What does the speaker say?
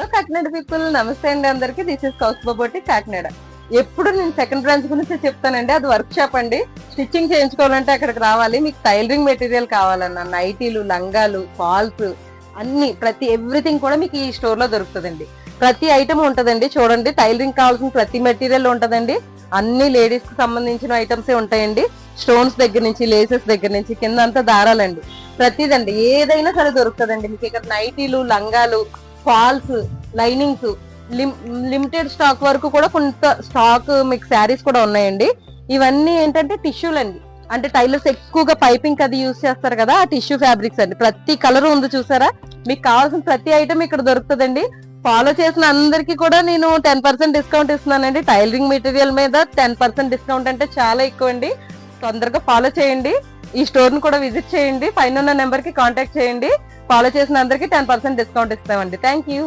Hello Kakinada people, నమస్తే అండి అందరికి. This is Kaustubha boutique Kakinada. ఎప్పుడు నేను సెకండ్ బ్రాంచ్ గురించి చెప్తానండి. అది వర్క్ షాప్ అండి. స్టిచ్చింగ్ చేయించుకోవాలంటే అక్కడికి రావాలి. మీకు టైలరింగ్ మెటీరియల్ కావాలన్నా, నైటీలు, లంగాలు, ఫాల్స్ అన్ని ఎవ్రీథింగ్ కూడా మీకు ఈ స్టోర్ లో దొరుకుతుందండి. ప్రతి ఐటమ్ ఉంటదండి. చూడండి, టైలరింగ్ కావాల్సిన ప్రతి మెటీరియల్ ఉంటదండి. అన్ని లేడీస్ కి సంబంధించిన ఐటమ్సే ఉంటాయండి. స్టోన్స్ దగ్గర నుంచి, లేసెస్ దగ్గర నుంచి, కింద అంతా దారాలండి. ప్రతిదండి ఏదైనా సరే దొరుకుతుందండి మీకు. ఇక్కడ నైటీలు, లంగాలు, ఫాల్స్, లైనింగ్స్, లిమిటెడ్ స్టాక్ వరకు కూడా కొంత స్టాక్ మీకు శారీస్ కూడా ఉన్నాయండి. ఇవన్నీ ఏంటంటే టిష్యూలు అండి. అంటే టైలర్స్ ఎక్కువగా పైపింగ్ అది యూజ్ చేస్తారు కదా, ఆ టిష్యూ ఫ్యాబ్రిక్స్ అండి. ప్రతి కలర్ ఉంది చూసారా. మీకు కావాల్సిన ప్రతి ఐటమ్ ఇక్కడ దొరుకుతుందండి. ఫాలో చేసిన అందరికి కూడా నేను 10% డిస్కౌంట్ ఇస్తున్నానండి. టైలరింగ్ మెటీరియల్ మీద 10% డిస్కౌంట్ అంటే చాలా ఎక్కువ అండి. తొందరగా ఫాలో చేయండి. ఈ స్టోర్ ను కూడా విజిట్ చేయండి. పైన ఉన్న నెంబర్ కి కాంటాక్ట్ చేయండి. ఫాలో చేసిన అందరికి 10% డిస్కౌంట్ ఇస్తామండి. Thank you.